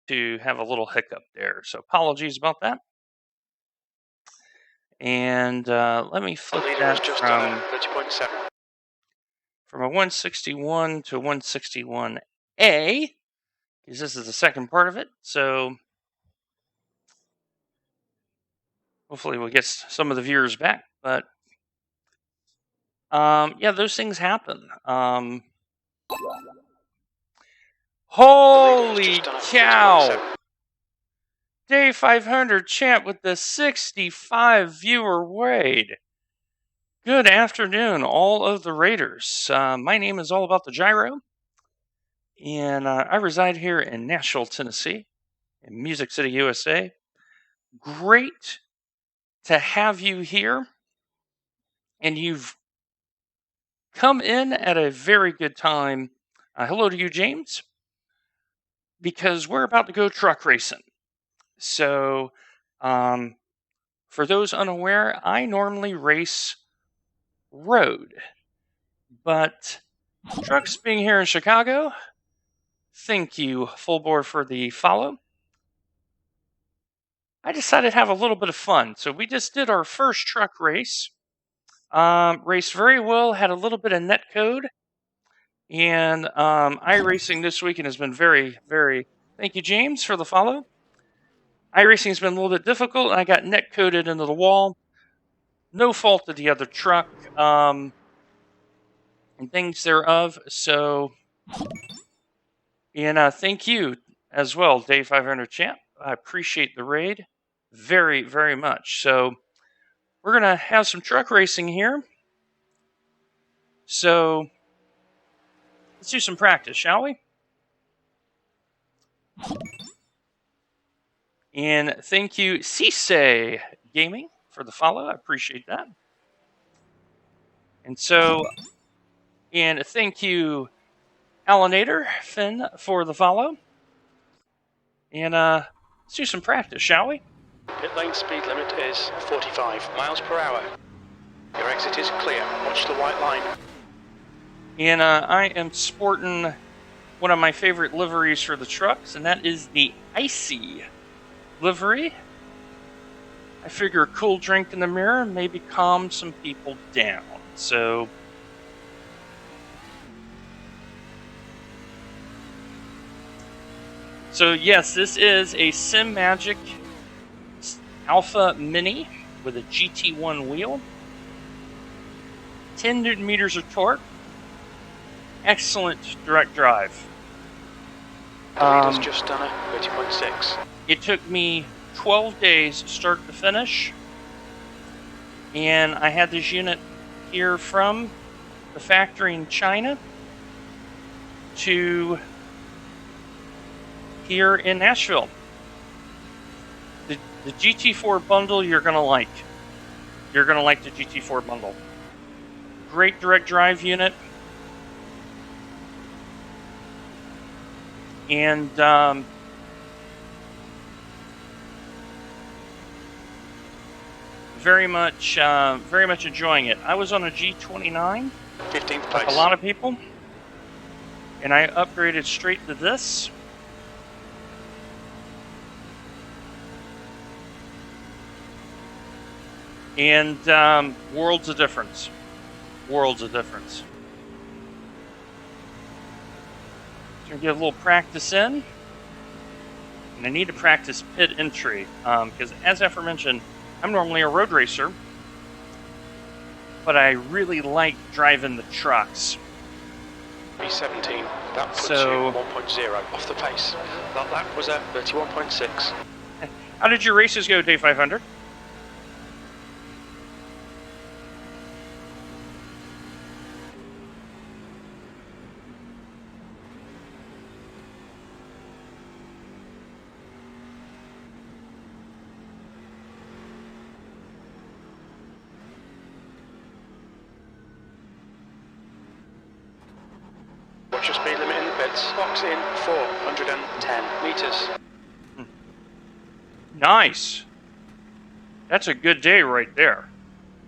to have a little hiccup there, so apologies about that. And let me flip that from a 161 to 161A, because this is the second part of it. So hopefully we'll get some of the viewers back. But yeah, those things happen. Holy cow! Day 500 chat with the 65 viewer raid. Good afternoon, all of the raiders. My name is All About the Gyro, and I reside here in Nashville, Tennessee, in Music City, USA. Great to have you here, and you've come in at a very good time. Hello to you, James, because we're about to go truck racing. So, for those unaware, I normally race road, but trucks being here in Chicago, thank you, Full Bore, for the follow. I decided to have a little bit of fun. So we just did our first truck race. Raced very well, had a little bit of net code. And iRacing this weekend has been very, very... Thank you, James, for the follow. iRacing has been a little bit difficult, and I got net coded into the wall. No fault of the other truck, and things thereof. So, and thank you as well, Day 500 Champ. I appreciate the raid very, very much. So, we're going to have some truck racing here. So, let's do some practice, shall we? And thank you, Cisse Gaming, for the follow. I appreciate that. And so, and thank you, Alanator Finn, for the follow. And let's do some practice, shall we? Pit lane speed limit is 45 miles per hour. Your exit is clear. Watch the white line. And I am sporting one of my favorite liveries for the trucks, and that is the Icy livery. I figure a cool drink in the mirror maybe calm some people down. So, yes, this is a Sim Magic Alpha Mini with a GT1 wheel, 10 Newton meters of torque, excellent direct drive. Leader's just done a 30.6. It took me 12 days start to finish, and I had this unit here from the factory in China to here in Nashville. The GT4 bundle you're going to like. You're going to like the GT4 bundle. Great direct drive unit. And very much enjoying it. I was on a G29, 15th place. like a lot of people, and I upgraded straight to this. And worlds of difference. Worlds of difference. So I'm going to get a little practice in. And I need to practice pit entry. Because as aforementioned, I'm normally a road racer. But I really like driving the trucks. B17. That puts you 1.0 off the pace. That lap was at 31.6. How did your races go, Day 500? Watch your speed limit in the pits. Box in 410 meters. Nice. That's a good day right there.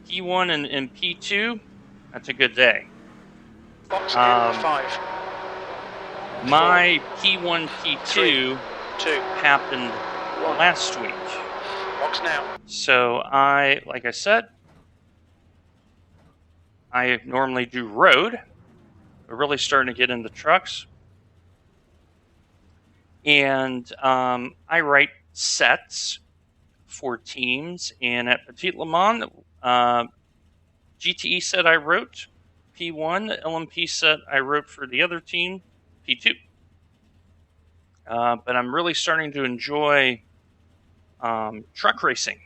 P1 and P2, that's a good day. Box in 5. My P1, P2 happened last week. Box now. So like I said, I normally do road. We're really starting to get into trucks. And I write sets for teams. And at Petit Le Mans, GTE set I wrote P1, LMP set I wrote for the other team, P2. But I'm really starting to enjoy truck racing.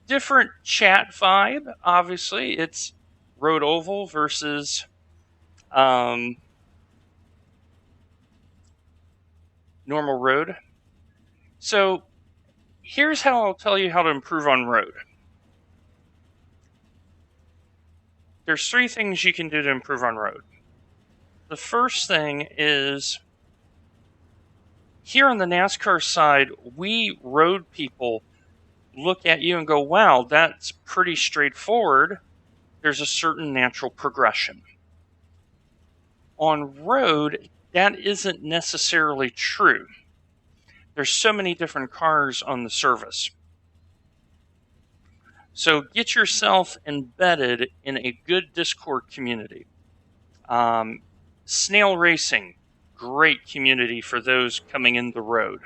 Different chat vibe, obviously. It's road oval versus normal road. So here's how I'll tell you how to improve on road. There's 3 things you can do to improve on road. The first thing is, here on the NASCAR side, we road people look at you and go, wow, that's pretty straightforward. There's a certain natural progression. On road, that isn't necessarily true. There's so many different cars on the service. So get yourself embedded in a good Discord community. Snail Racing, great community for those coming in the road.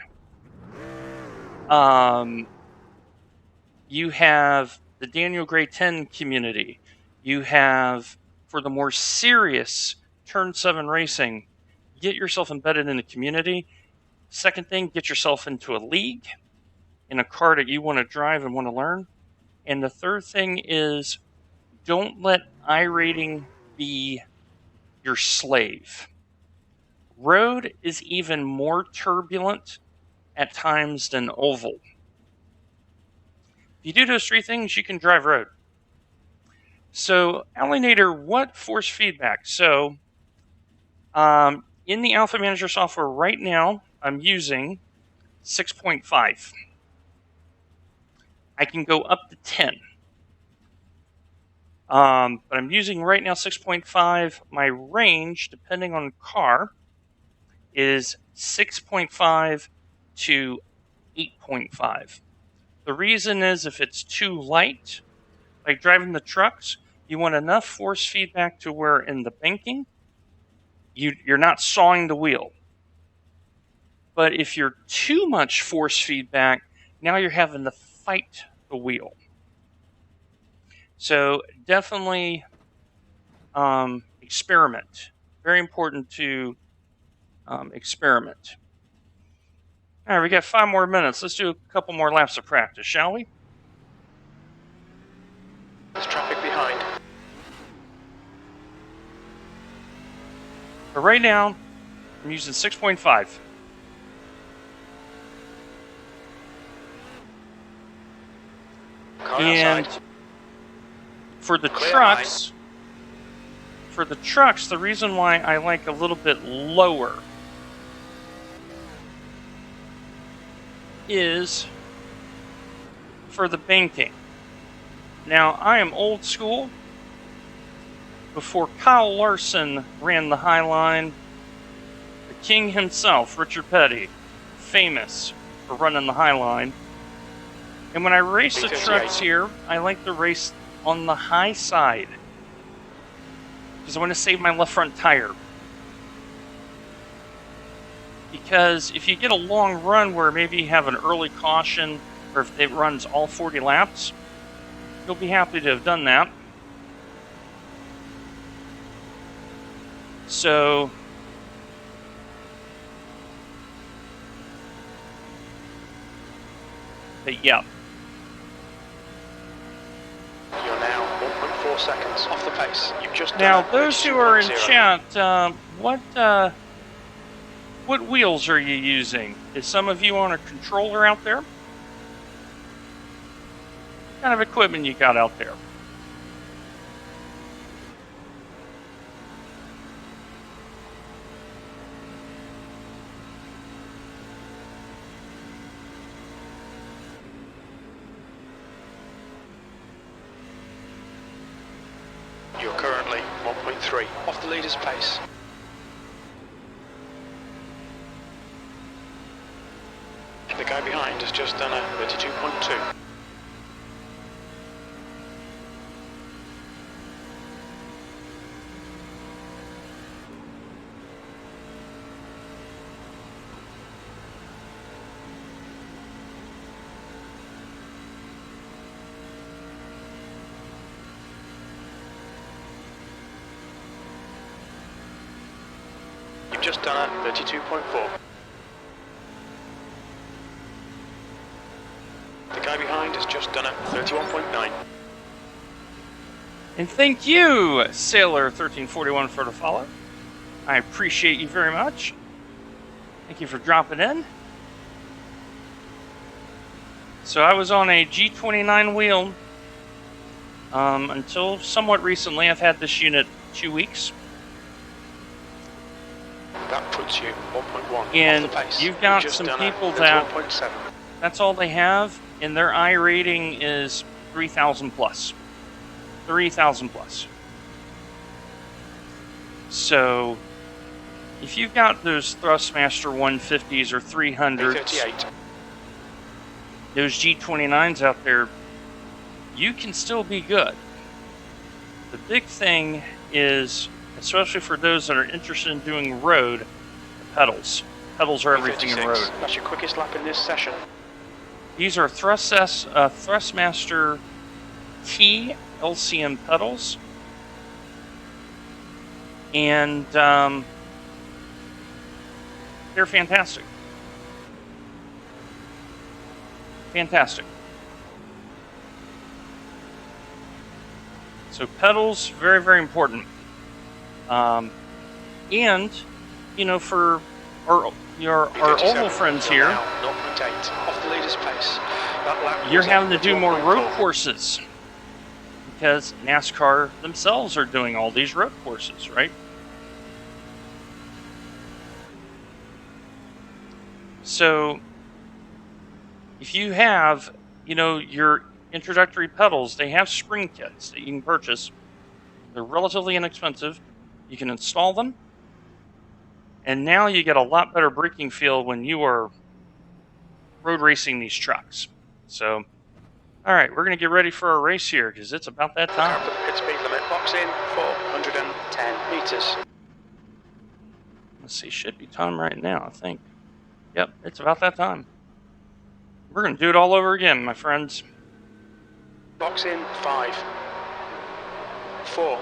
You have the Daniel Gray 10 community. You have, for the more serious Turn 7 racing, get yourself embedded in the community. Second thing, get yourself into a league in a car that you want to drive and want to learn. And the third thing is, don't let iRating be your slave. Road is even more turbulent at times than oval. If you do those 3 things, you can drive road. So, Alienator, what force feedback? So, in the Alpha Manager software right now, I'm using 6.5. I can go up to 10. But I'm using right now 6.5. My range, depending on the car, is 6.5 to 8.5. The reason is, if it's too light, like driving the trucks, you want enough force feedback to where in the banking, you're not sawing the wheel. But if you're too much force feedback, now you're having to fight the wheel. So definitely experiment. Very important to experiment. All right, we got 5 more minutes. Let's do a couple more laps of practice, shall we? There's traffic behind. But right now, I'm using 6.5. And for the trucks, the reason why I like a little bit lower is for the banking. Now, I am old school. Before Kyle Larson ran the High Line, the king himself, Richard Petty, famous for running the High Line. And when I race the trucks here, I like to race on the high side, because I want to save my left front tire. Because if you get a long run where maybe you have an early caution, or if it runs all 40 laps, you'll be happy to have done that. So, but yeah. You're now 1.4 seconds off the pace. You've just now, those who are in chat, what wheels are you using? Is some of you on a controller out there? What kind of equipment you got out there? You're currently 1.3 off the leader's pace. The guy behind has just done a 32.2. You've just done a 32.4. The guy behind has just done a 31.9. And thank you, Sailor1341, for the follow. I appreciate you very much. Thank you for dropping in. So I was on a G29 wheel until somewhat recently. I've had this unit 2 weeks. That puts you 1.1 And off the pace. you've got just some done people a that 31.7. that's all they have, and their I rating is 3,000 plus. 3,000 plus. So if you've got those Thrustmaster 150s or 300s, 38. those G29s out there, you can still be good. The big thing is, especially for those that are interested in doing road, the pedals. Pedals are everything in road. That's your quickest lap in this session. These are Thrustmaster T LCM pedals, and they're fantastic. Fantastic. So pedals, very, very important. And, you know, for our oval friends here, 0.8 off the leader's pace. That lap you're was having to at do more 1.4. road courses because NASCAR themselves are doing all these road courses, right? So if you have, you know, your introductory pedals, they have spring kits that you can purchase. They're relatively inexpensive. You can install them, and now you get a lot better braking feel when you are road racing these trucks. So, all right, we're going to get ready for our race here because it's about that time. Look out for the pit speed limit. Box in 410 meters. Let's see, should be time right now, I think. Yep, it's about that time. We're going to do it all over again, my friends. Box in 5, 4,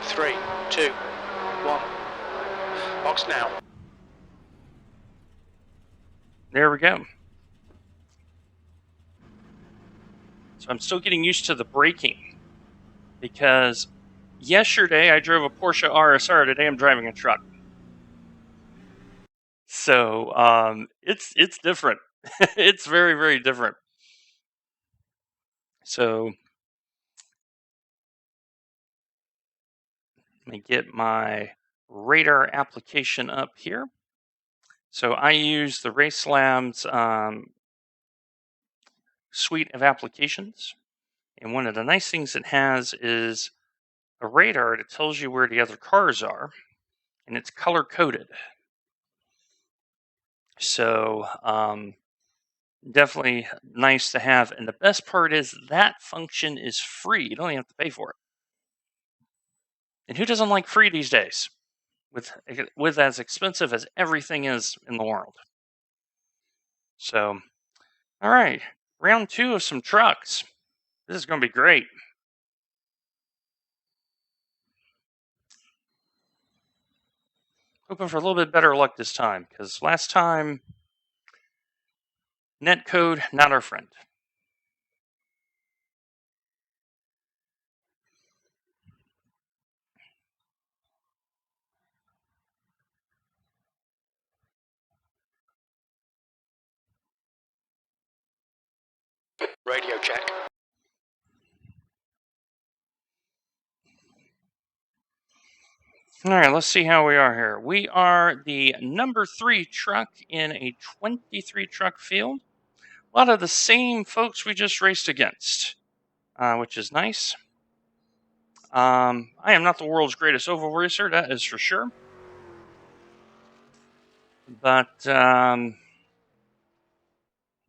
3, 2, 1. Box now. There we go. So I'm still getting used to the braking because yesterday I drove a Porsche RSR. Today I'm driving a truck. So it's different. It's very, very different. So let me get my radar application up here. So I use the Race Labs suite of applications. And one of the nice things it has is a radar that tells you where the other cars are, and it's color coded. So definitely nice to have. And the best part is that function is free. You don't even have to pay for it. And who doesn't like free these days? With as expensive as everything is in the world. So, all right, round 2 of some trucks. This is going to be great. Hoping for a little bit better luck this time, because last time, netcode, not our friend. Radio check. All right, let's see how we are here. We are the number 3 truck in a 23 truck field. A lot of the same folks we just raced against, which is nice. I am not the world's greatest oval racer, that is for sure. But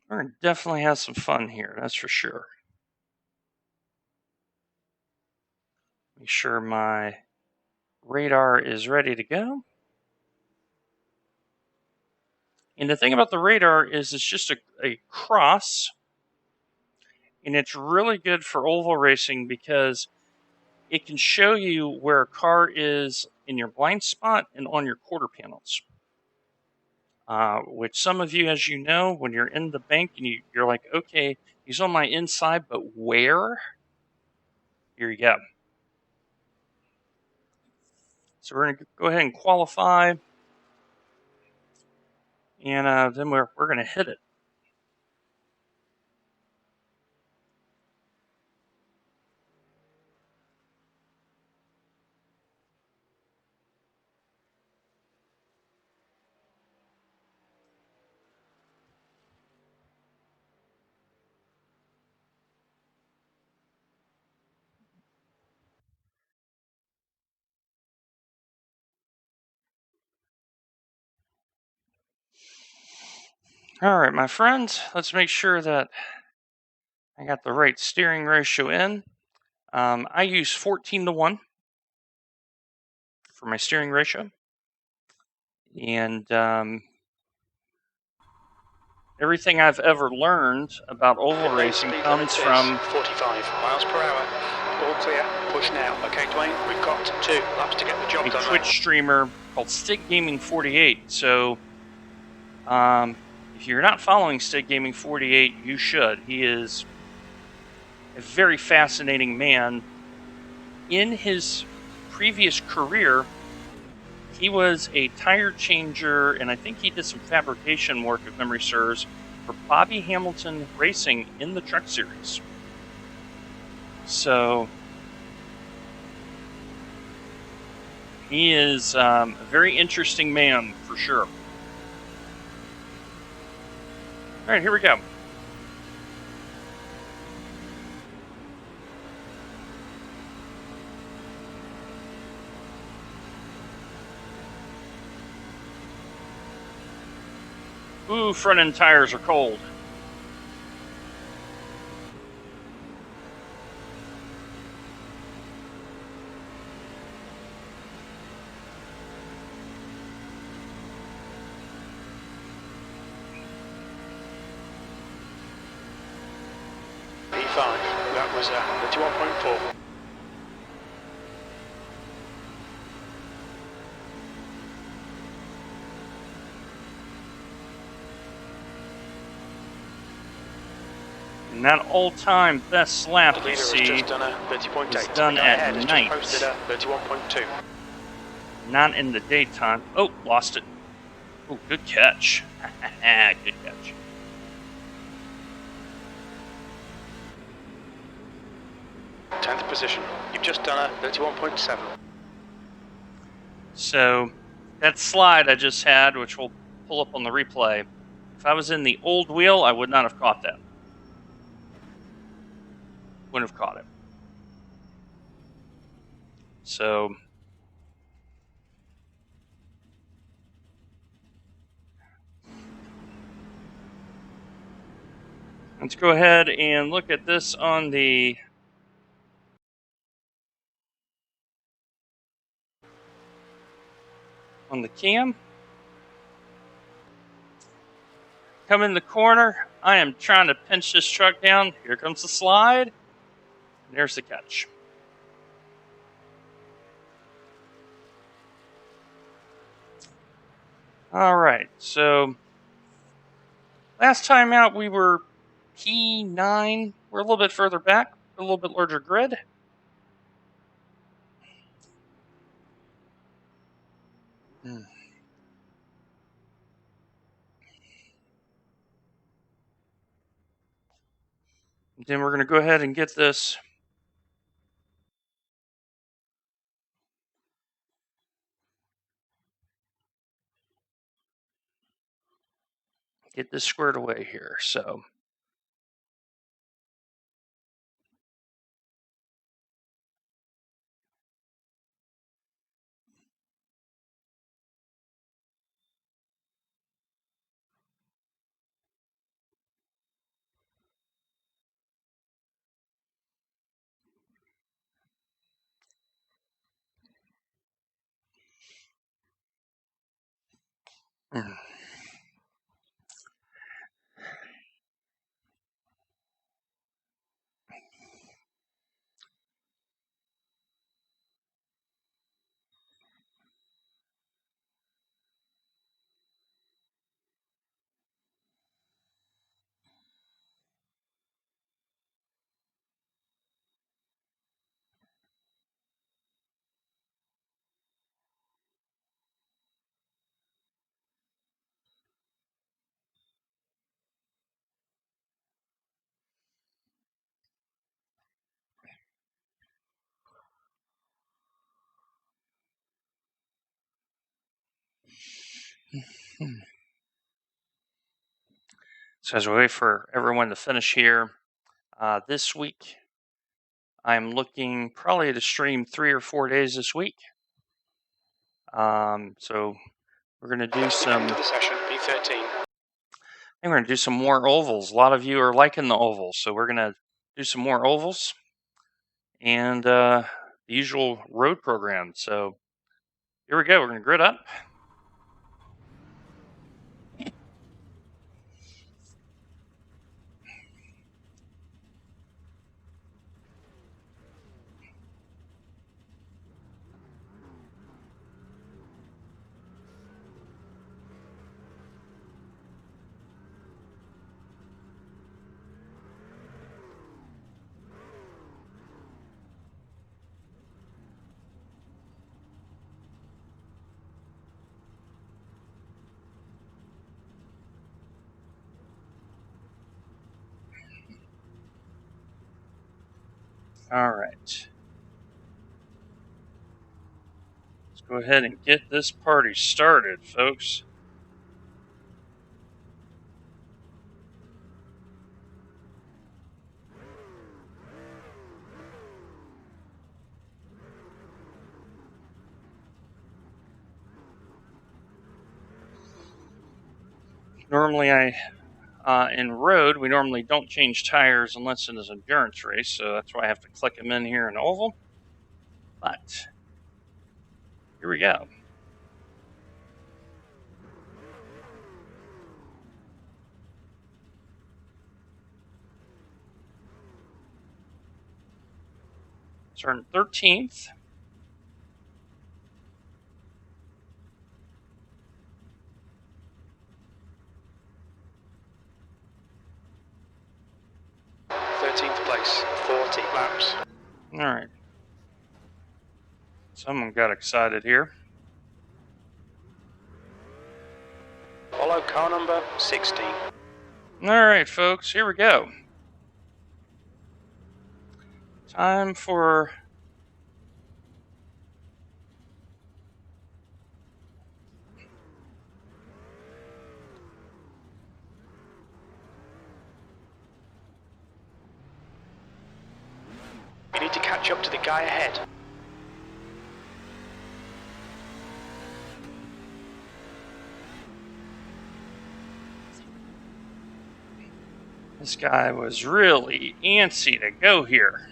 We're going to definitely have some fun here, that's for sure. Make sure my radar is ready to go. And the thing about the radar is it's just a cross, and it's really good for oval racing because it can show you where a car is in your blind spot and on your quarter panels. Which some of you, as you know, when you're in the bank and you're like, okay, he's on my inside, but where? Here you go. So we're going to go ahead and qualify, and then we're going to hit it. All right, my friends, let's make sure that I got the right steering ratio in. I use 14:1 for my steering ratio, and everything I've ever learned about oval racing comes from 45 miles per hour. All clear. Push now. Okay, Dwayne, we've got 2 laps to get the job a done. Twitch streamer called Stick Gaming 48. So, if you're not following Stick Gaming 48, you should. He is a very fascinating man. In his previous career, he was a tire changer, and I think he did some fabrication work, if memory serves, for Bobby Hamilton Racing in the Truck Series. So he is a very interesting man, for sure. All right, here we go. Ooh, front end tires are cold. P5, that was 31.4. And that all-time best lap you see is done at night. Posted 31.2. Not in the daytime. Oh, lost it. Oh, good catch. Good catch. Tenth position. You've just done a 31.7. So, that slide I just had, which we'll pull up on the replay, if I was in the old wheel, I would not have caught that. Wouldn't have caught it. So, let's go ahead and look at this on the cam. Come in the corner. I am trying to pinch this truck down. Here comes the slide. And there's the catch. All right, so last time out we were P9. We're a little bit further back, a little bit larger grid. And then we're going to go ahead and get this squared away here. So So as we wait for everyone to finish here, this week I'm looking probably to stream 3 or 4 days this week. So we're going to do some. End of the session, B13. I think we're going to do some more ovals. A lot of you are liking the ovals, so we're going to do some more ovals and the usual road program. So here we go. We're going to grid up. All right. Let's go ahead and get this party started, folks. Normally in road, we normally don't change tires unless it is an endurance race, so that's why I have to click them in here in oval. But here we go. Starting 13th. Place, 40 laps. All right. Someone got excited here. Follow car number 16. All right, folks, here we go. Time for You need to catch up to the guy ahead. this guy was really antsy to go here.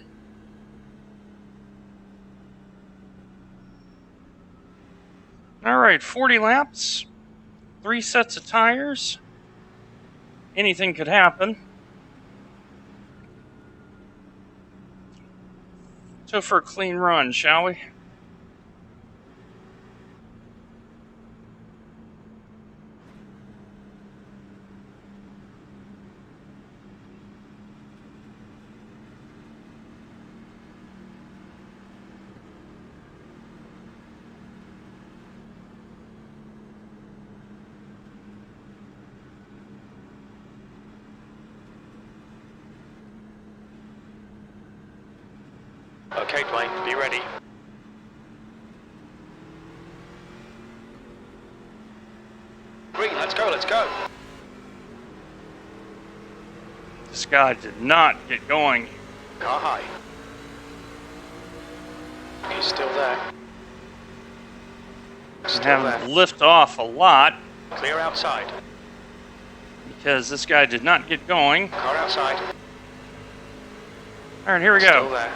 All right, 40 laps, 3 sets of tires. Anything could happen. So for a clean run, shall we? Okay, plane, be ready. Green, let's go, let's go. This guy did not get going. Car high. He's still there. I'm having to lift off a lot Clear outside. because this guy did not get going. Car outside. All right, here we Still go. there.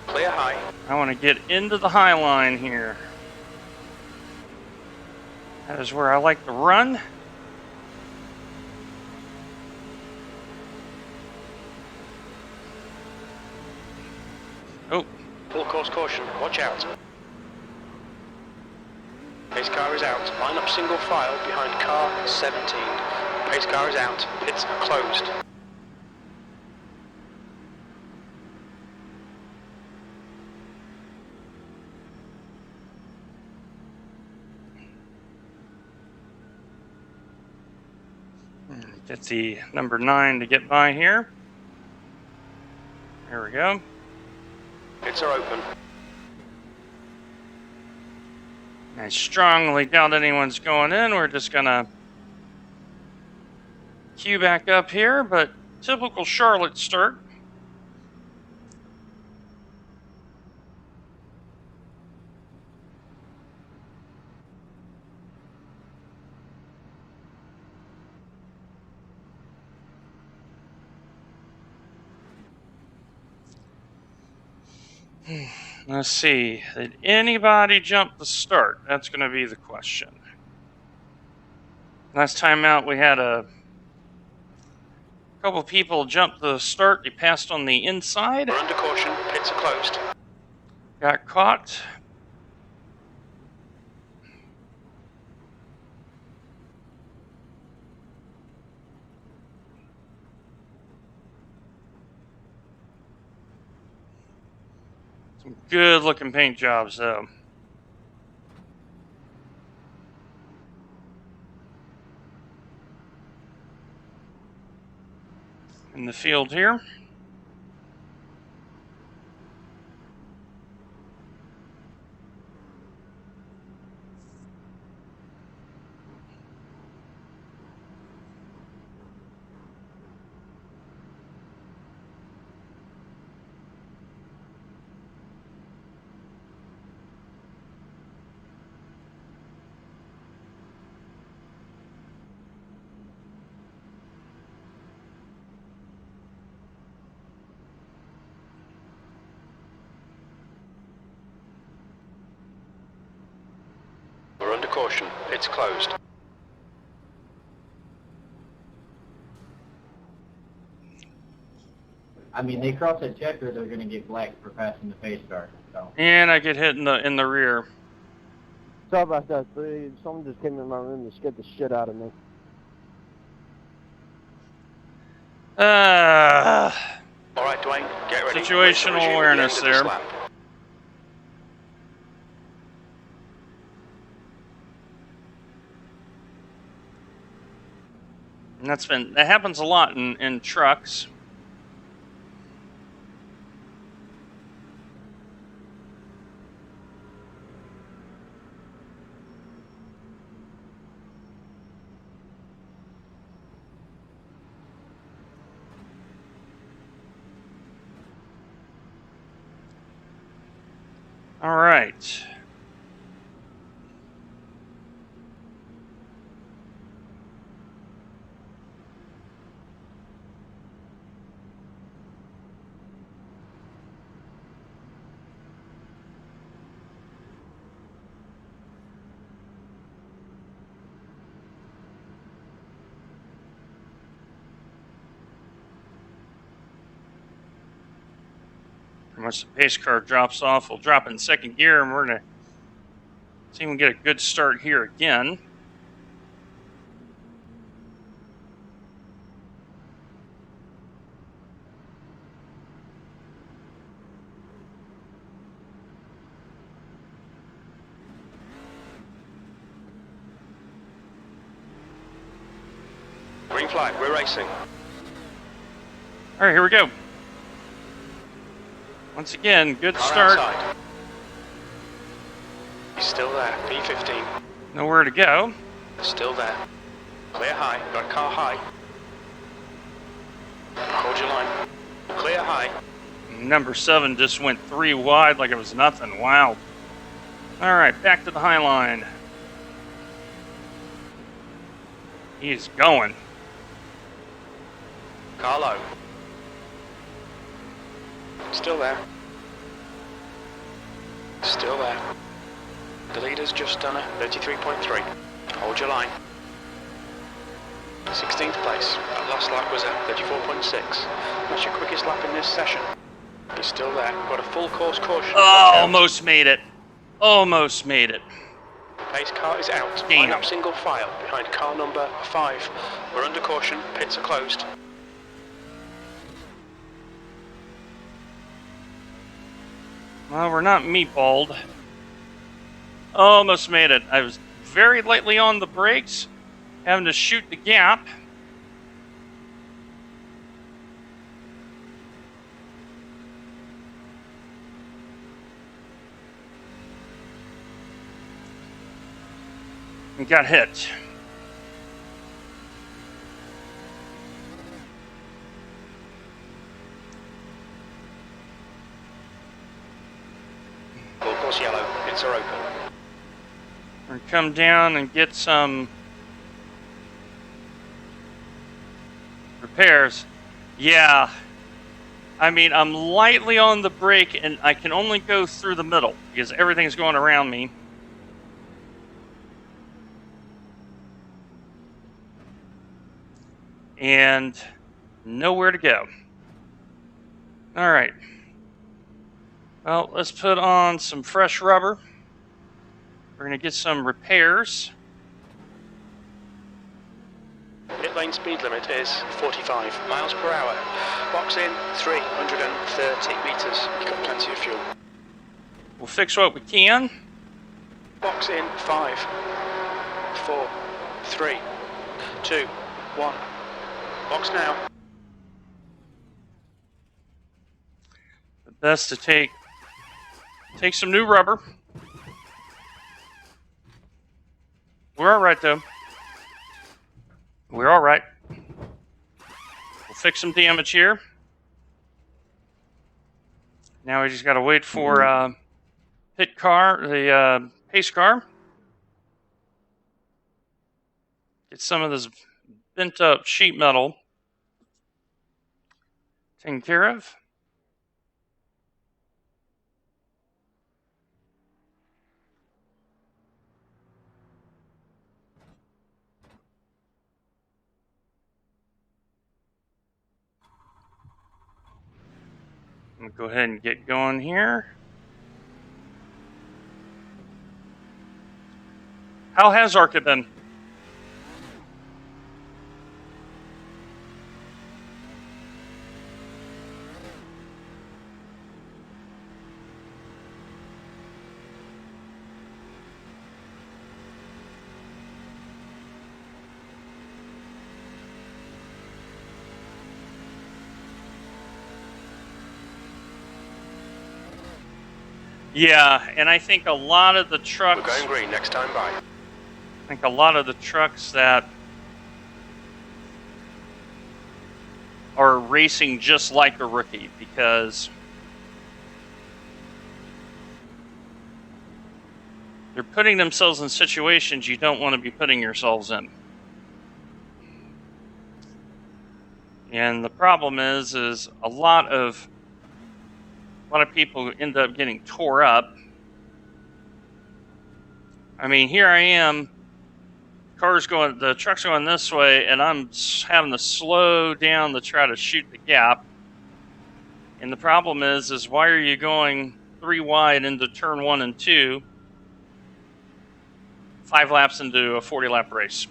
Clear high. I want to get into the high line here. That is where I like to run. Oh. Full course caution, watch out. Pace car is out. Line up single file behind car 17. Pace car is out. Pits are closed. Get the number 9 to get by here. There we go. Pits are open. I strongly doubt anyone's going in. We're just gonna queue back up here, but typical Charlotte start. Let's see. Did anybody jump the start? That's going to be the question. Last time out, we had a couple people jump the start. They passed on the inside. We're under caution. Pits are closed. Got caught. Some good looking paint jobs, though. In the field here. We're under caution. Pits closed. I mean, they cross that checker, they're going to get black for passing the pace car. So. And I get hit in the rear. Sorry about that. Someone just came in my room and scared the shit out of me. All right, Dwayne, get ready. Situational awareness there. And that happens a lot in trucks. All right. Once the pace car drops off, we'll drop in second gear, and we're going to see if we can get a good start here again. Green flag, we're racing. All right, here we go. Once again, good Car start. outside. He's still there. P15. Nowhere to go. Still there. Clear high. Got car high. Hold your line. Clear high. Number 7 just went 3 wide like it was nothing. Wow. All right, back to the high line. He's going. Car low. Still there. Still there. The leader's just done a 33.3. Hold your line. 16th place. That last lap was at 34.6. That's your quickest lap in this session. You're still there. We've got a full course caution. Oh, almost made it. Almost made it. Pace car is out. Damn. Line up single file behind car number 5. We're under caution. Pits are closed. Well, we're not meatballed. Almost made it. I was very lightly on the brakes, having to shoot the gap. And got hit. Full course yellow. Pits are open. We're gonna come down and get some repairs. Yeah. I mean, I'm lightly on the brake and I can only go through the middle because everything's going around me. And nowhere to go. All right. Well, let's put on some fresh rubber. We're going to get some repairs. Pit lane speed limit is 45 miles per hour. Box in 330 metres. You've got plenty of fuel. We'll fix what we can. Box in 5, 4, 3, 2, 1. Box now. Best to take some new rubber. We're all right though. We're all right. We'll fix some damage here. Now we just got to wait for pit car, the pace car. Get some of this bent up sheet metal taken care of. I'm going to go ahead and get going here. How has ARCA been? Yeah, and I think a lot of the trucks... We're going green next time by. I think a lot of the trucks that are racing just like a rookie because they're putting themselves in situations you don't want to be putting yourselves in. And the problem is a lot of people end up getting tore up. I mean, here I am, the truck's going this way, and I'm having to slow down to try to shoot the gap. And the problem is why are you going 3 wide into turn 1 and 2, 5 laps into a 40-lap race?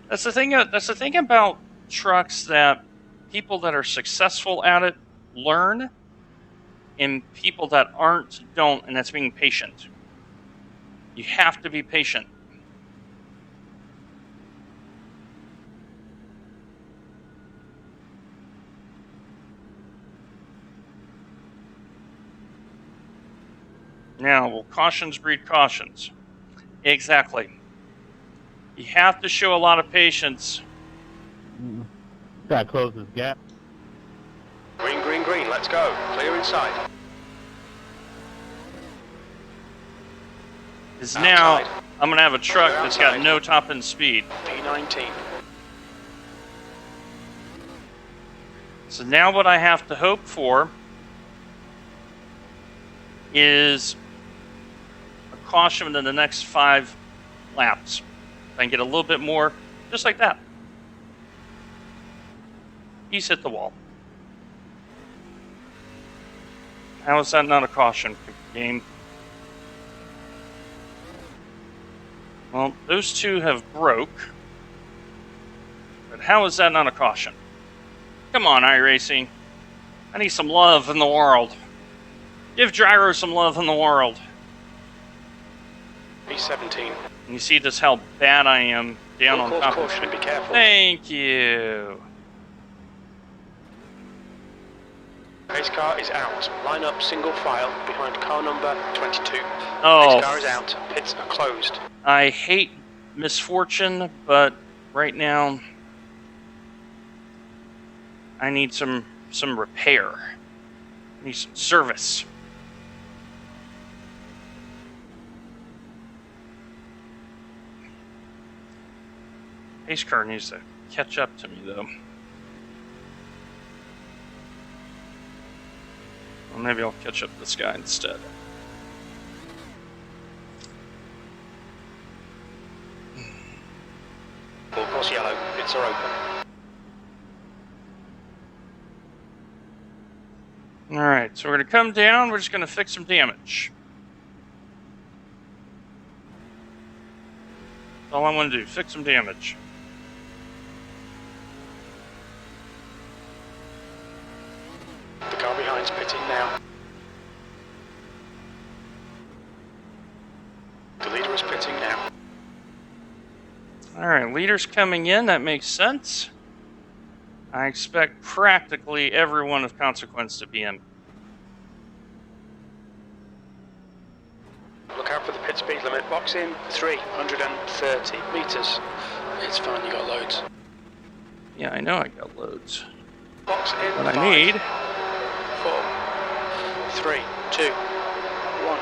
That's the thing about trucks that people that are successful at it learn, and people that aren't don't, and that's being patient. You have to be patient. Now, will cautions breed cautions? Exactly. You have to show a lot of patience. Gotta close this gap. Green, green, green. Let's go. Clear inside. Because now I'm going to have a truck that's got no top end speed. P19. So now what I have to hope for is a caution within the next 5 laps. If I can get a little bit more, just like that. He's hit the wall. How is that not a caution game? Well, those two have broke. But how is that not a caution? Come on, iRacing. I need some love in the world. Give Gyro some love in the world. B17. And you see just how bad I am down on top of caution and be careful. Thank you. Pace car is out. Line up single file behind car number 22. Oh. Pace car is out. Pits are closed. I hate misfortune, but right now I need some repair. I need some service. Pace car needs to catch up to me, though. Well, maybe I'll catch up this guy instead. Full course yellow. Pits are open. Alright, so we're going to come down. We're just going to fix some damage. That's all I want to do. Fix some damage. The car behind's pitting now. The leader is pitting now. Alright, leader's coming in. That makes sense. I expect practically everyone of consequence to be in. Look out for the pit speed limit. Box in 330 meters. It's fine, you got loads. Yeah, I know I got loads. Box in What 5, I need... 4, 3, 2, 1.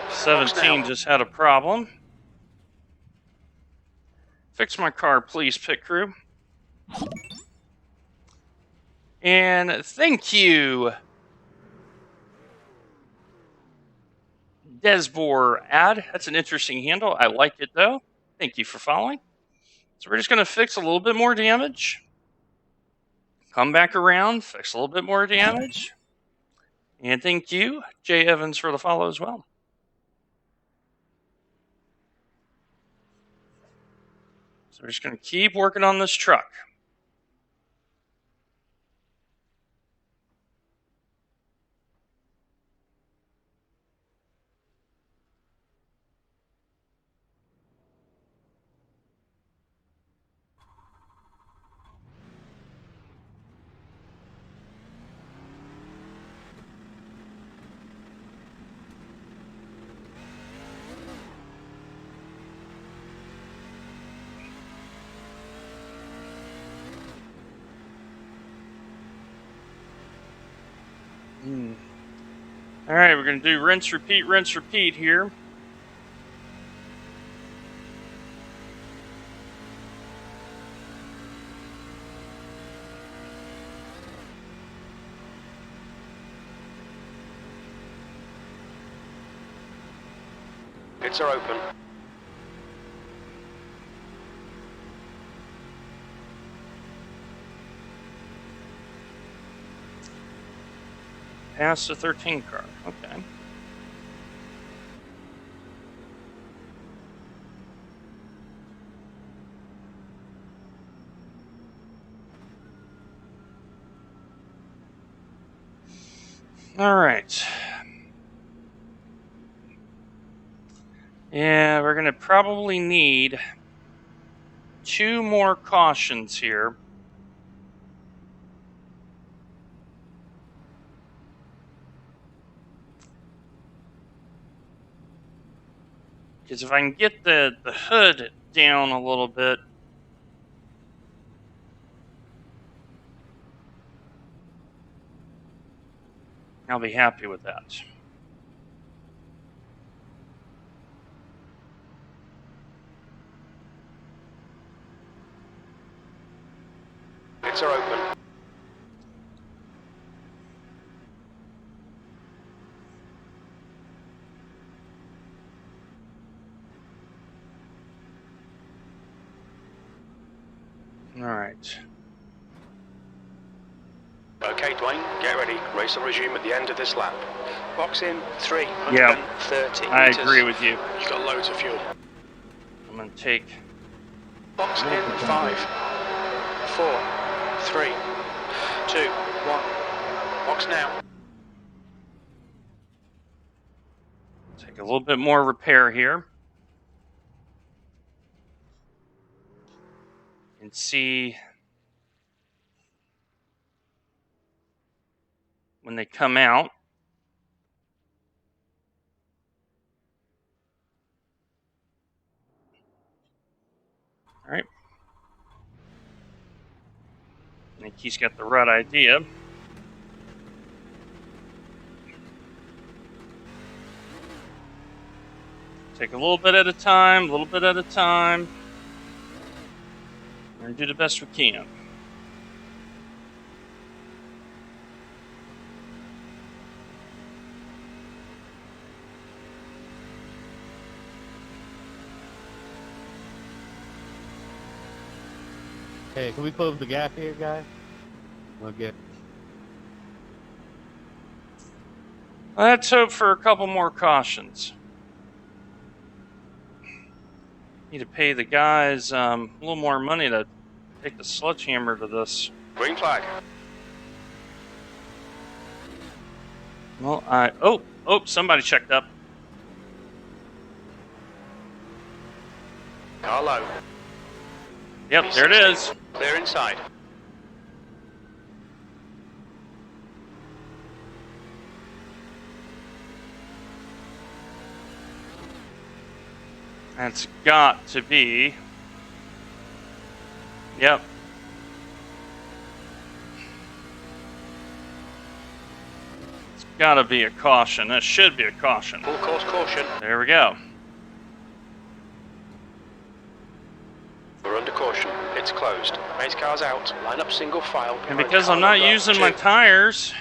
17 just had a problem. Fix my car, please, pit crew. And thank you, Desbor ad. That's an interesting handle. I like it, though. Thank you for following. So we're just going to fix a little bit more damage. Come back around, fix a little bit more damage. And thank you, Jay Evans, for the follow as well. So we're just going to keep working on this truck. All right, we're going to do rinse, repeat here. Pits are open. Pass the 13 car. Okay. All right. Yeah, we're going to probably need 2 more cautions here. Because if I can get the hood down a little bit, I'll be happy with that. Pits are open. All right. Okay, Dwayne, get ready. Race will resume at the end of this lap. Box in 330 I meters. agree with you. You've got loads of fuel. I'm going to take... Box in 5, 4, 3, 2, 1. Box now. Take a little bit more repair here. And see when they come out. All right. I think he's got the right idea. Take a little bit at a time, a little bit at a time. We're going to do the best we can. Hey, can we close the gap here, guys? We'll get. Let's hope for a couple more cautions. Need to pay the guys a little more money to take the sledgehammer to this. Green flag. Well, somebody checked up. Car low. Yep, there it is. Clear inside. That's got to be. Yep. It's got to be a caution. That should be a caution. Full course caution. There we go. We're under caution. It's closed. Race cars out. Line up single file. And because I'm not using my tires,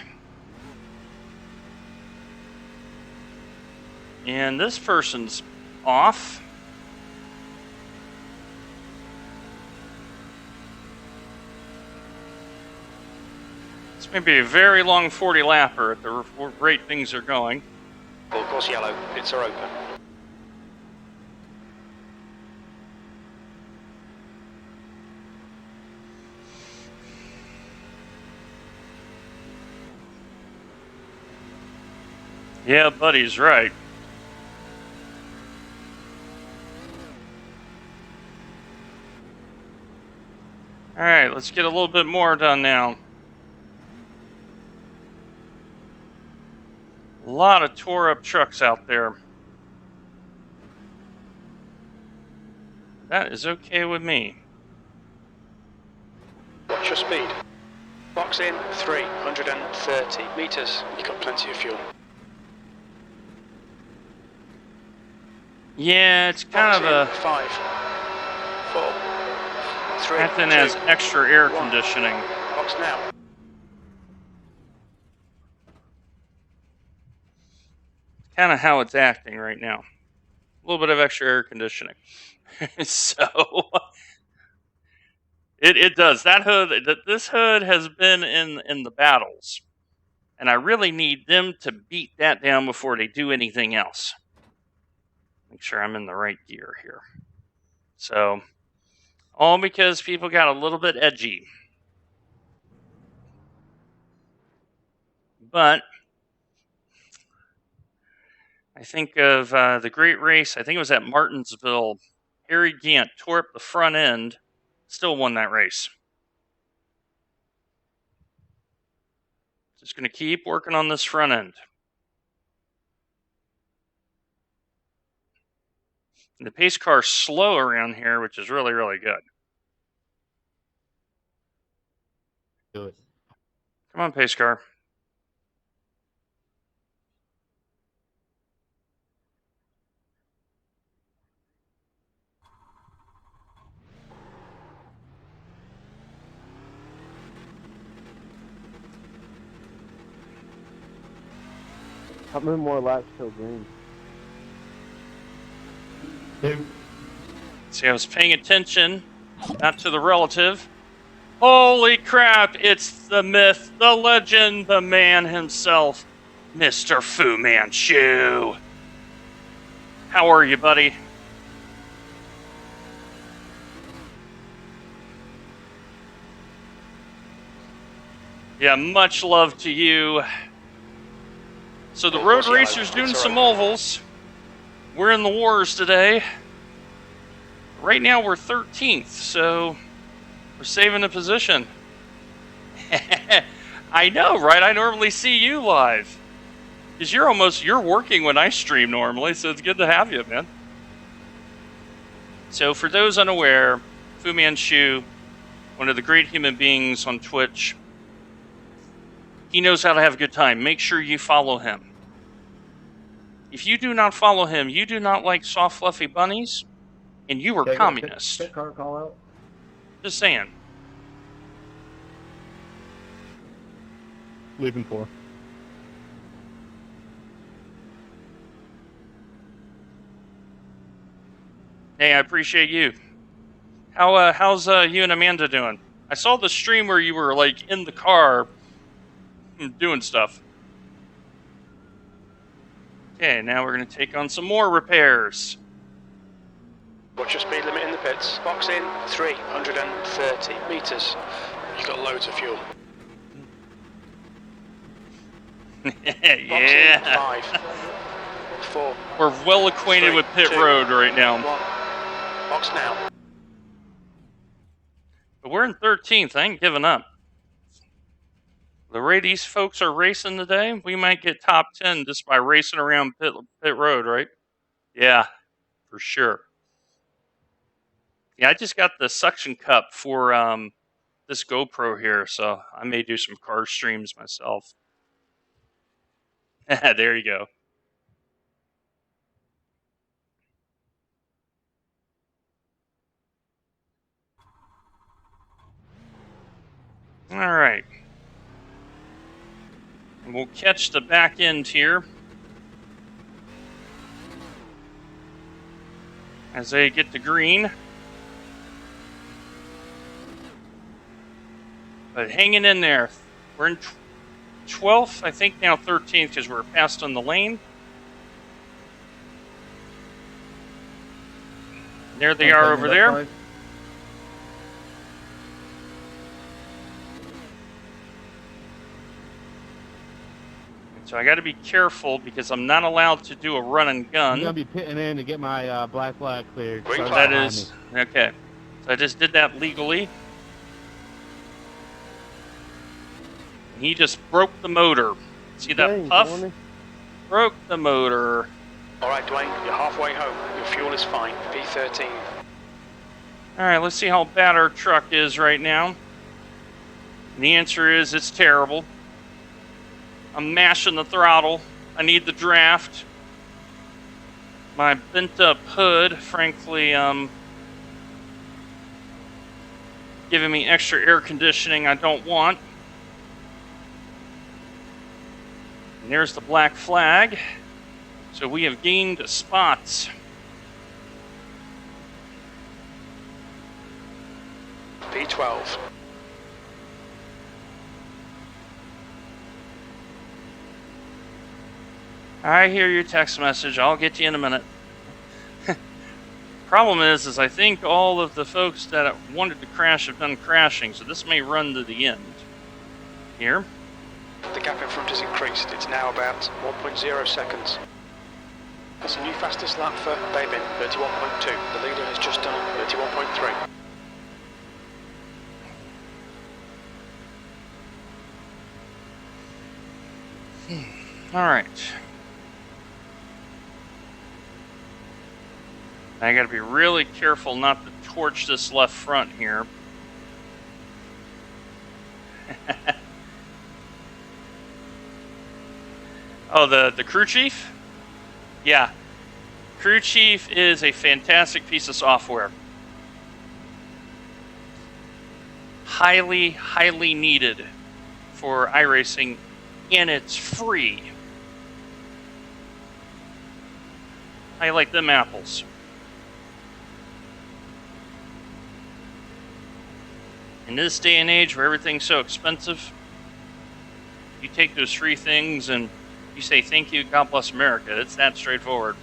and this person's off. This may be a very long 40 lapper at the rate things are going. Full course yellow. Pits are open. Yeah, buddy's right. All right, let's get a little bit more done now. A lot of tore up trucks out there. That is okay with me. Watch your speed. Box in 330 meters. You've got plenty of fuel. Yeah, it's kind of a... 5, 4, 3, Captain 2, has extra air 1. conditioning. Box now. Kind of how it's acting right now. A little bit of extra air conditioning. So it does. That hood, this hood has been in the battles, and I really need them to beat that down before they do anything else. Make sure I'm in the right gear here. So, all because people got a little bit edgy. But I think of the great race, I think it was at Martinsville. Harry Gant tore up the front end, still won that race. Just going to keep working on this front end. And the pace car's slow around here, which is really, really good. Good. Come on, pace car. How many more laps till green? 2. See, I was paying attention, not to the relative, Holy crap, it's the myth, the legend, the man himself, Mr. Fu Manchu. How are you, buddy? Yeah, much love to you. So the road racers doing some ovals. We're in the wars today. Right now we're 13th, so we're saving a position. I know, right? I normally see you live. Because you're working when I stream normally, so it's good to have you, man. So for those unaware, Fu Manchu, one of the great human beings on Twitch, he knows how to have a good time. Make sure you follow him. If you do not follow him, you do not like soft, fluffy bunnies, and you are communist. Pit car call out. Just saying. Leaving 4. Hey, I appreciate you. How's you and Amanda doing? I saw the stream where you were like in the car doing stuff. Okay, now we're gonna take on some more repairs. Watch your speed limit in the pits. Box in 330 meters. You've got loads of fuel. Yeah. Box in 5, 4. We're well acquainted 3, with pit 2, road right now. 1. Box now. But we're in 13th. I ain't giving up. The way these folks are racing today, we might get top 10 just by racing around pit road, right? Yeah, for sure. Yeah, I just got the suction cup for this GoPro here, so I may do some car streams myself. There you go. All right. And we'll catch the back end here as they get to green. But hanging in there. We're in 12th, I think now 13th because we're passed on the lane. There they are over there. So I got to be careful because I'm not allowed to do a run and gun. I'm going to be pitting in to get my black flag cleared. Green So flag. That is, okay. So I just did that legally. He just broke the motor. See that Dang, puff? Tony. Broke the motor. Alright, Dwayne, you're halfway home. Your fuel is fine. P13. Alright, let's see how bad our truck is right now. And the answer is it's terrible. I'm mashing the throttle. I need the draft. My bent up hood, frankly, giving me extra air conditioning I don't want. And there's the black flag. So we have gained spots. P12. I hear your text message. I'll get to you in a minute. Problem is I think all of the folks that wanted to crash have done crashing, so this may run to the end. Here. The gap in front has increased. It's now about 1.0 seconds. That's a new fastest lap for Babin, 31.2. The leader has just done 31.3. All right. I got to be really careful not to torch this left front here. Oh, the crew chief? Yeah. Crew chief is a fantastic piece of software. Highly, highly needed for iRacing, and it's free. I like them apples. In this day and age where everything's so expensive, you take those free things and you say, thank you, God bless America. It's that straightforward.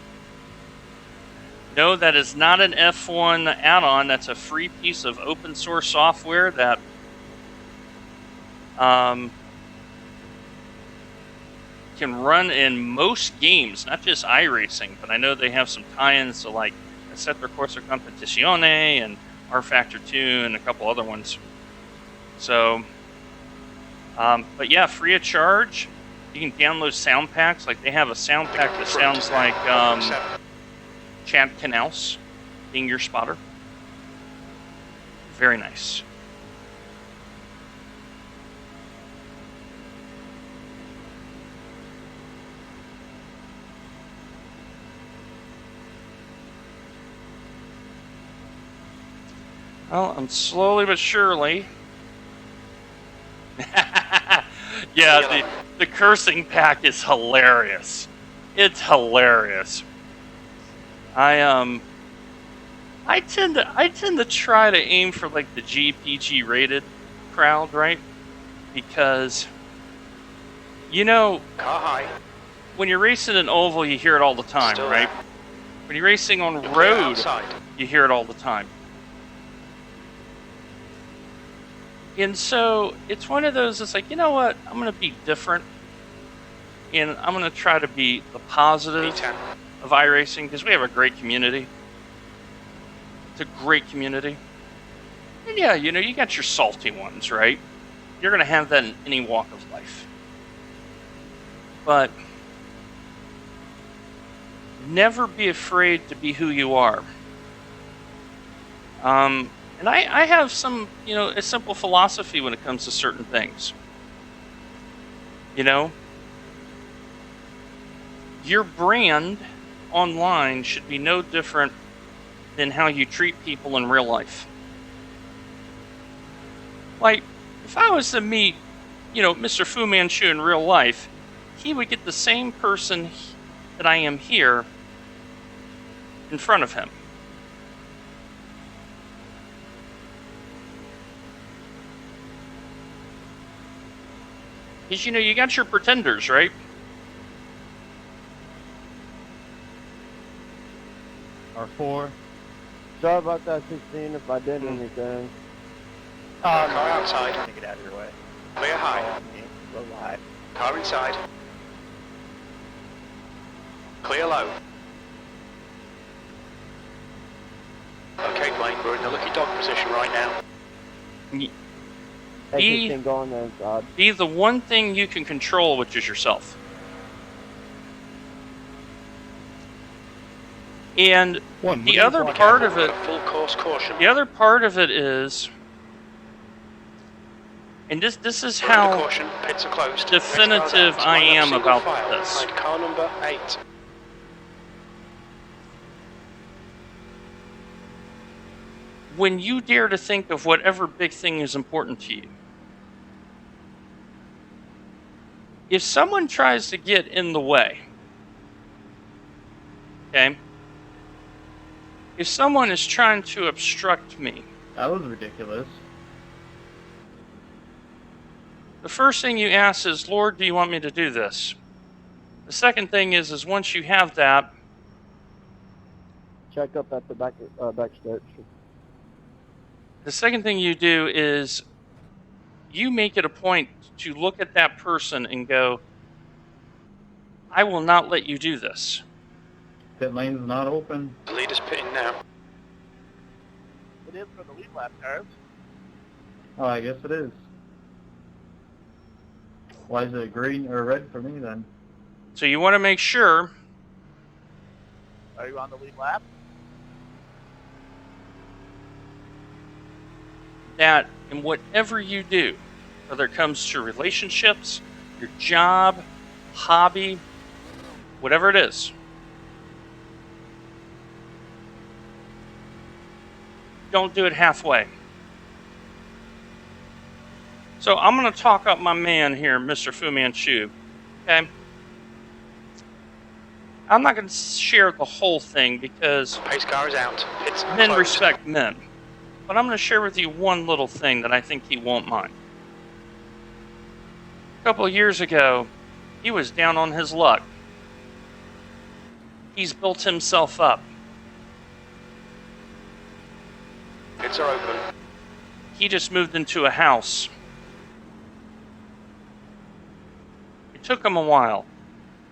No, that is not an F1 add-on. That's a free piece of open source software that can run in most games, not just iRacing, but I know they have some tie-ins to like Assetto Corsa Competizione and R-Factor 2 and a couple other ones. So, but yeah, free of charge. You can download sound packs. Like they have a sound pack that sounds like Chad Knaus being your spotter. Very nice. Well, I'm slowly but surely. Yeah, the cursing pack is hilarious. It's hilarious. I tend to try to aim for like the GPG rated crowd, right? Because you know, Car high. when you're racing an oval, you hear it all the time, Still right? there. When you're racing on Clear road, outside. you hear it all the time. And so it's one of those, it's like, you know what? I'm going to be different. And I'm going to try to be the positive P10. of iRacing because we have a great community. It's a great community. And yeah, you know, you got your salty ones, right? You're going to have that in any walk of life. But never be afraid to be who you are. And I have some, you know, a simple philosophy when it comes to certain things. You know, your brand online should be no different than how you treat people in real life. Like, if I was to meet, you know, Mr. Fu Manchu in real life, he would get the same person that I am here in front of him. Because, you know, you got your pretenders, right? R4. Sorry about that, 16, if I did anything. Car outside. Take it out of your way. Clear high. Go live. Car inside. Clear low. Okay, Blaine, we're in the lucky dog position right now. Hey, 16 going there inside. Be the one thing you can control, which is yourself. And the other part of it, Full course caution. the other part of it is, and this is how Caution, pits are closed. definitive Next car's out. I Line up am single about file. this. Side car number 8. When you dare to think of whatever big thing is important to you, if someone tries to get in the way, okay, if someone is trying to obstruct me, That was ridiculous. the first thing you ask is, Lord, do you want me to do this? The second thing is once you have that, Check up at the back stretch. the second thing you do is you make it a point to look at that person and go, I will not let you do this. Pit lane's not open. The leader's pitting now. It is for the lead lap, guys. Oh, I guess it is. Why is it green or red for me then? So you want to make sure Are you on the lead lap? that in whatever you do, whether it comes to relationships, your job, hobby, whatever it is, don't do it halfway. So I'm going to talk up my man here, Mr. Fu Manchu. Okay? I'm not going to share the whole thing because Pace car is out. Pits are men closed. respect men. but I'm going to share with you one little thing that I think he won't mind. A couple of years ago, he was down on his luck. He's built himself up. Pits are open. He just moved into a house. It took him a while,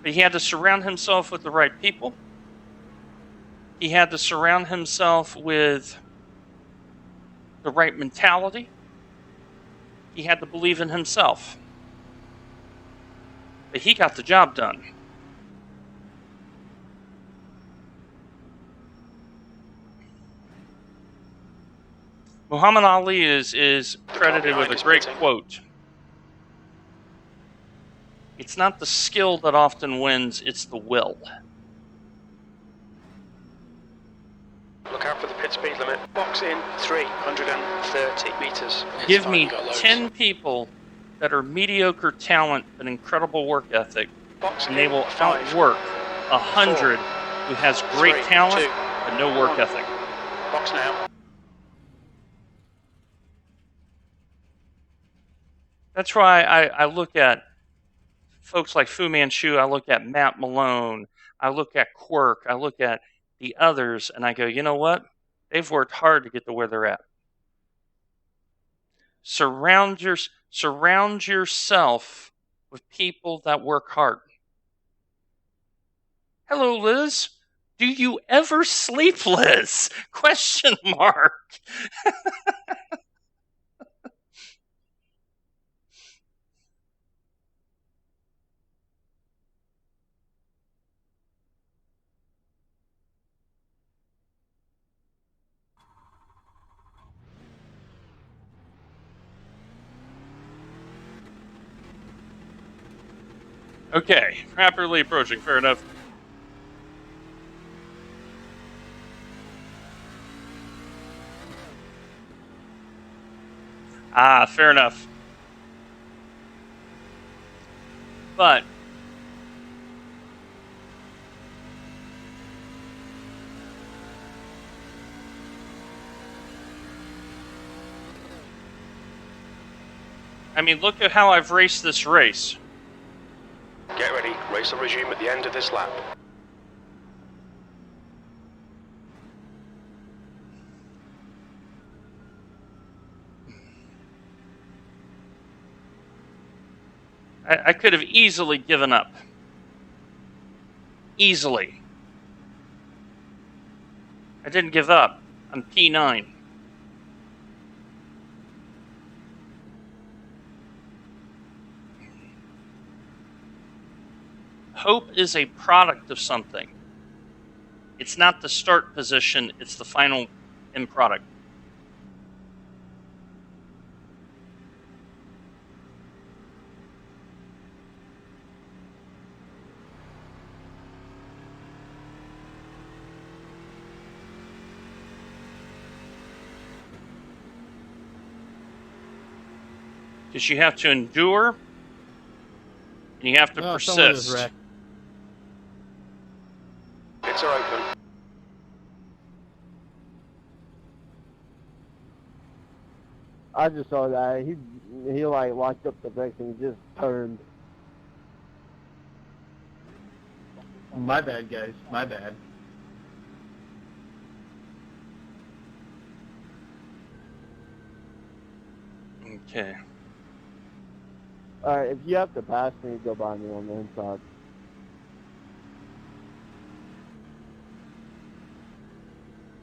but he had to surround himself with the right people. He had to surround himself with the right mentality. He had to believe in himself. But he got the job done. Muhammad Ali is credited with a great quote. It's not the skill that often wins, it's the will. Look out for the pit speed limit. Box in 330 meters. Give me 10 people that are mediocre talent but incredible work ethic, and they will outwork 100 who has great talent but no work ethic. Box now. That's why I look at folks like Fu Manchu, I look at Matt Malone, I look at Quirk, I look at the others, and I go, you know what? They've worked hard to get to where they're at. Surround yourself with people that work hard. Hello, Liz. Do you ever sleep, Liz? Question mark. Okay, rapidly approaching, fair enough. Ah, fair enough. But I mean, look at how I've raced this race. Get ready. Race will resume at the end of this lap. I could have easily given up. Easily. I didn't give up. I'm P9. Hope is a product of something. It's not the start position, it's the final end product. Because you have to endure, and you have to persist. Pits are open. I just saw that. He like locked up the brakes and he just turned. My bad, guys. My bad. Okay. Alright, if you have to pass me, go by me on the inside.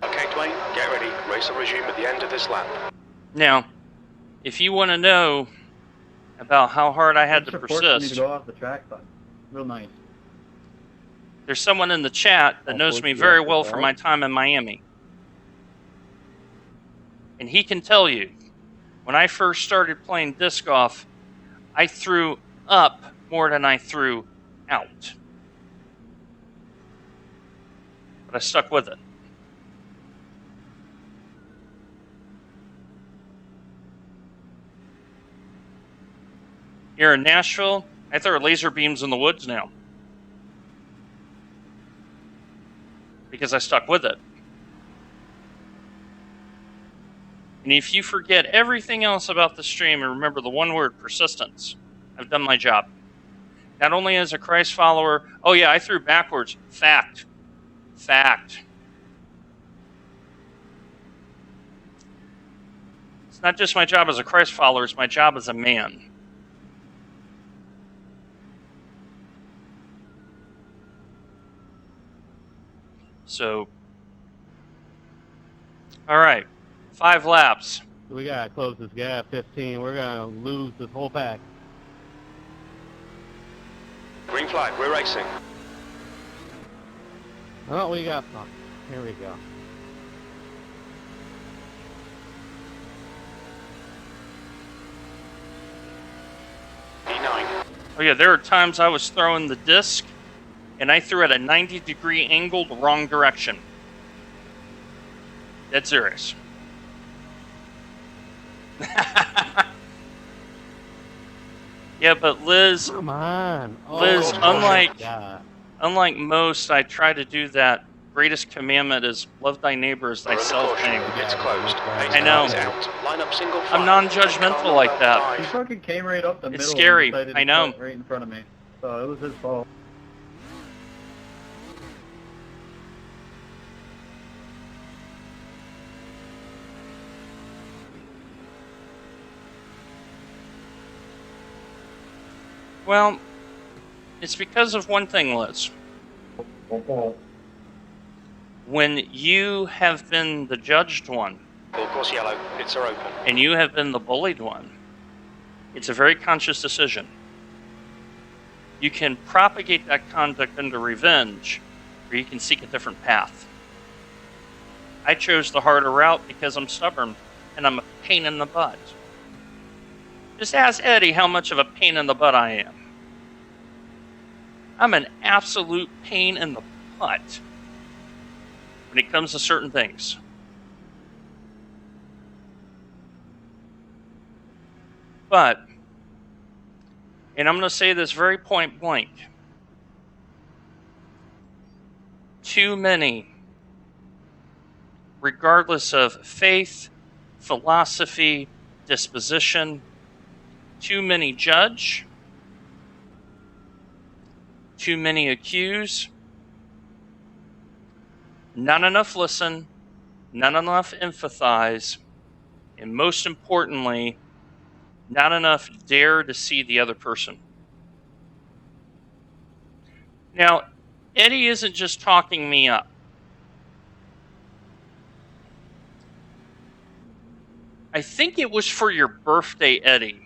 Okay, Dwayne, get ready. Race will resume at the end of this lap. Now, if you want to know about how hard I had to persist, To go off the track button. Real nice. there's someone in the chat that knows me very well from my time in Miami. And he can tell you, when I first started playing disc golf, I threw up more than I threw out. But I stuck with it. Here in Nashville, I throw laser beams in the woods now. Because I stuck with it. And if you forget everything else about the stream and remember the one word, persistence, I've done my job. Not only as a Christ follower, oh yeah, I threw backwards. Fact. It's not just my job as a Christ follower, it's my job as a man. So, all right, 5 laps. We gotta close this gap. 15. We're gonna lose this whole pack. Green flag, we're racing. Oh, we got some. Here we go. E9. Oh yeah, there are times I was throwing the disc and I threw at a 90-degree angle the wrong direction. Dead serious. Yeah, but Liz, Come on. Liz, my God. unlike most, I try to do that greatest commandment is love thy neighbor as thyself thing. It's closed. I know. Out. Line up single file. I'm non-judgmental like that. He fucking came right up the It's middle. scary, And decided I to know. cut right in front of me. So it was his fault. Well, it's because of one thing, Liz. When you have been the judged one, Of course, yellow. Pits are open. and you have been the bullied one, it's a very conscious decision. You can propagate that conduct into revenge, or you can seek a different path. I chose the harder route because I'm stubborn, and I'm a pain in the butt. Just ask Eddie how much of a pain in the butt I am. I'm an absolute pain in the butt when it comes to certain things. But, and I'm going to say this very point blank, too many, regardless of faith, philosophy, disposition, too many judge, too many accuse, not enough listen, not enough empathize, and most importantly, not enough dare to see the other person. Now, Eddie isn't just talking me up. I think it was for your birthday, Eddie,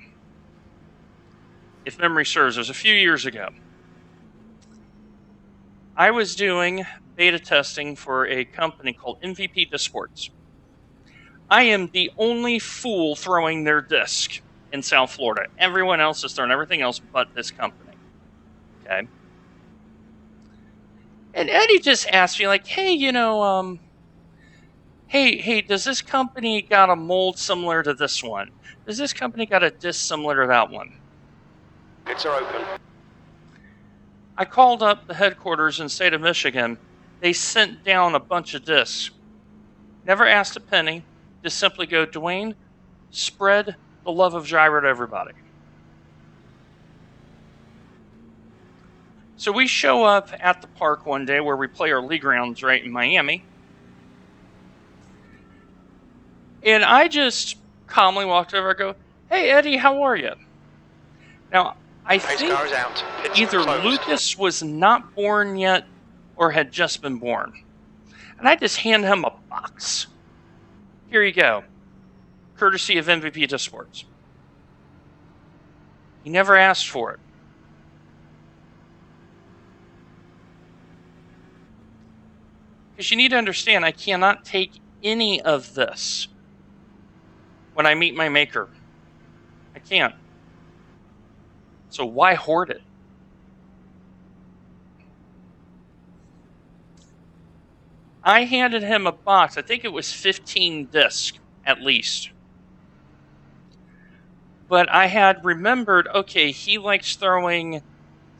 if memory serves. It was a few years ago. I was doing beta testing for a company called MVP Disports. I am the only fool throwing their disc in South Florida. Everyone else is throwing everything else but this company. Okay? And Eddie just asked me, like, hey, hey, does this company got a mold similar to this one? Does this company got a disc similar to that one? Pits are open. I called up the headquarters in the state of Michigan. They sent down a bunch of discs. Never asked a penny. Just simply go, Dwayne, spread the love of gyro to everybody. So we show up at the park one day where we play our league rounds right in Miami. And I just calmly walked over and go, hey, Eddie, how are you? Now, I Pace think car is out. Pits either closed. Lucas was not born yet or had just been born. And I just hand him a box. Here you go. Courtesy of MVP Disports. He never asked for it. Because you need to understand, I cannot take any of this when I meet my maker. I can't. So why hoard it? I handed him a box. I think it was 15 discs, at least. But I had remembered, okay, he likes throwing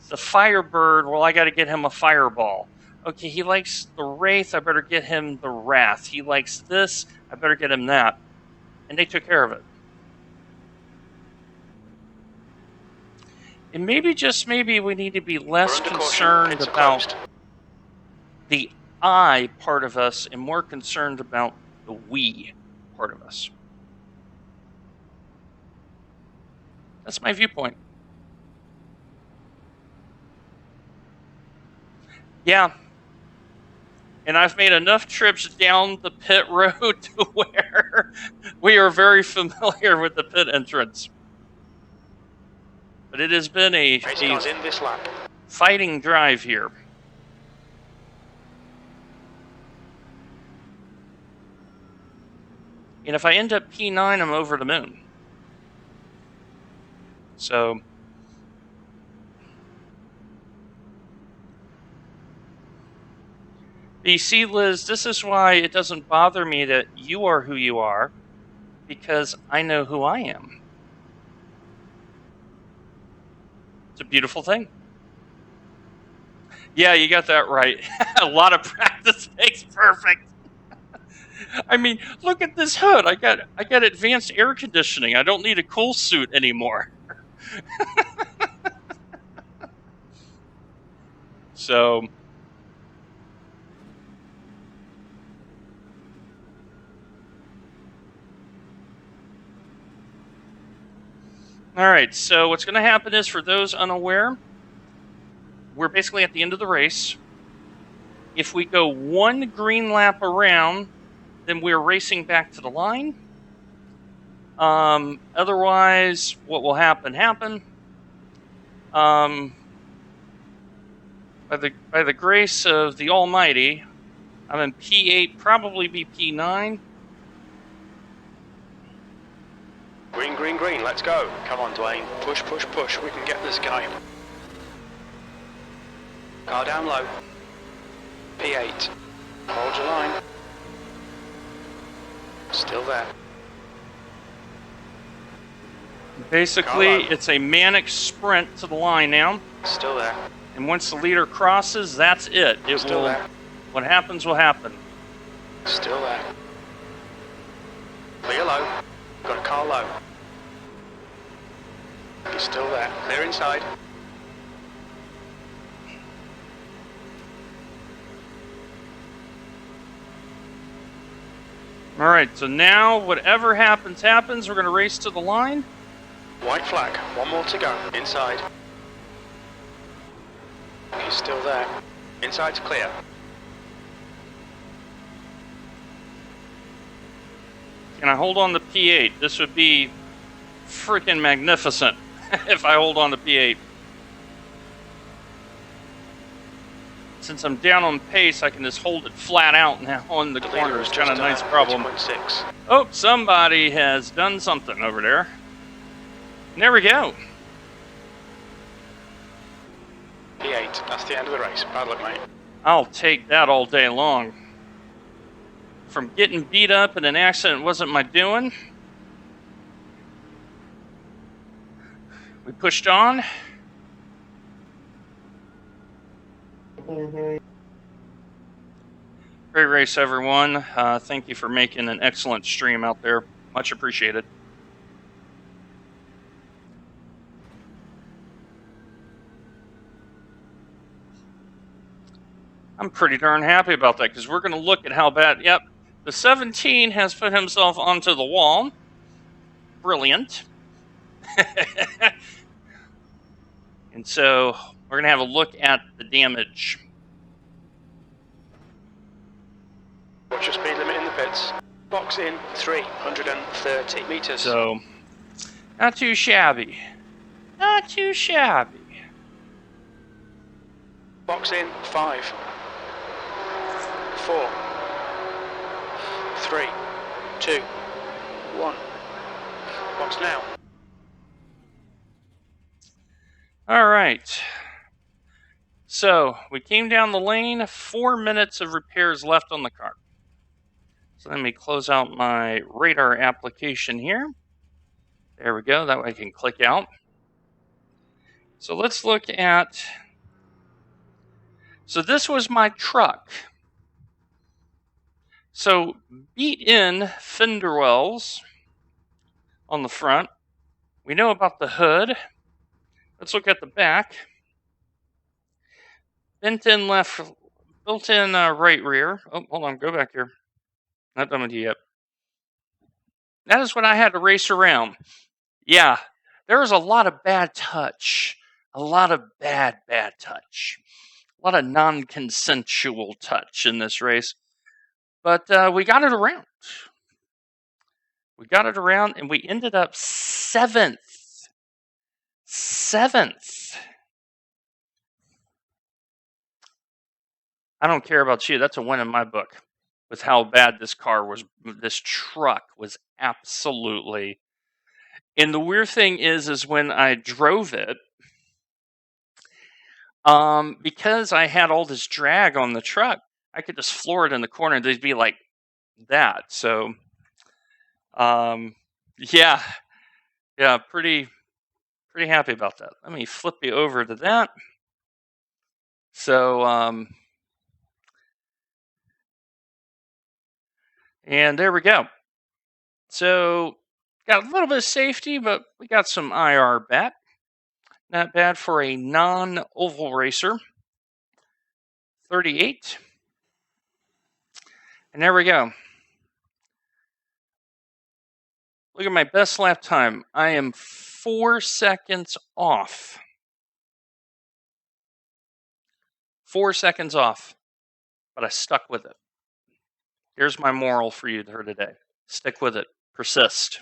the Firebird. Well, I got to get him a Fireball. Okay, he likes the Wraith. I better get him the Wrath. He likes this. I better get him that. and they took care of it. And maybe, just maybe, we need to be less concerned about the I part of us and more concerned about the we part of us. That's my viewpoint. Yeah. And I've made enough trips down the pit road to where we are very familiar with the pit entrance. But it has been a in this lap. fighting drive here. And if I end up P9, I'm over the moon. So, you see, Liz, this is why it doesn't bother me that you are who you are, because I know who I am. It's a beautiful thing. Yeah, you got that right. A lot of practice makes perfect. I mean, look at this hood. I got advanced air conditioning. I don't need a cool suit anymore. So, all right. So what's going to happen is, for those unaware, we're basically at the end of the race. If we go one green lap around, then we're racing back to the line. Otherwise, what will happen? By the grace of the Almighty, I'm in P8, probably be P9. Green, green, green, let's go. Come on, Dwayne. Push, push, push. We can get this guy. Car down low. P8. Hold your line. Still there. Basically, it's a manic sprint to the line now. Still there. And once the leader crosses, that's it. Still there. What happens will happen. Still there. Clear low. Got a car low. He's still there. Clear inside. All right, so now whatever happens, happens. We're going to race to the line. White flag. One more to go. Inside. He's still there. Inside's clear. Can I hold on to P8? This would be freaking magnificent if I hold on to P8. Since I'm down on pace, I can just hold it flat out now on the corner. It's kind of a nice problem. 30.6. Oh, somebody has done something over there. And there we go. P8. That's the end of the race. Bad luck, mate. I'll take that all day long. From getting beat up in an accident wasn't my doing. We pushed on. Great race, everyone. Thank you for making an excellent stream out there. Much appreciated. I'm pretty darn happy about that, because we're going to look at how bad... Yep, the 17 has put himself onto the wall. Brilliant. And so we're going to have a look at the damage. Watch your speed limit in the pits. Box in 330 meters. So, not too shabby. Not too shabby. Box in 5, 4, 3, 2, 1. Box now. All right. So, we came down the lane, 4 minutes of repairs left on the car. So let me close out my radar application here. There we go, that way I can click out. So let's look at... So this was my truck. So beat in fender wells on the front. We know about the hood. Let's look at the back. Built-in right rear. Oh, hold on, go back here. Not done with you yet. That is what I had to race around. Yeah, there was a lot of bad touch. A lot of bad touch. A lot of non-consensual touch in this race. But we got it around. We got it around, and we ended up 7th. 7th. I don't care about you. That's a win in my book. With how bad this truck was absolutely. And the weird thing is when I drove it, because I had all this drag on the truck, I could just floor it in the corner and they'd be like that. So, yeah, pretty happy about that. Let me flip you over to that. So, and there we go. So, got a little bit of safety, but we got some IR back. Not bad for a non-oval racer. 38. And there we go. Look at my best lap time. I am 4 seconds off. 4 seconds off. But I stuck with it. Here's my moral for you today. Stick with it. Persist.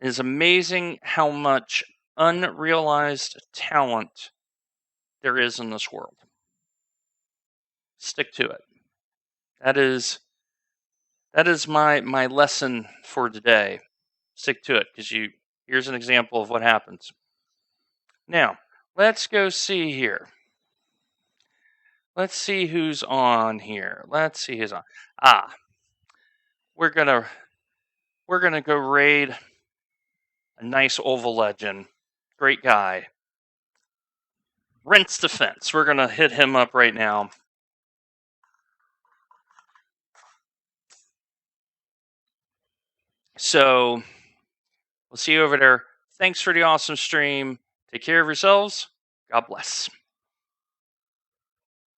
It is amazing how much unrealized talent there is in this world. Stick to it. That is my lesson for today. Stick to it, because here's an example of what happens. Now, let's go see here. Let's see who's on here. Let's see who's on. We're gonna go raid a nice oval legend. Great guy. Rents Defense. We're gonna hit him up right now. So, we'll see you over there. Thanks for the awesome stream. Take care of yourselves. God bless.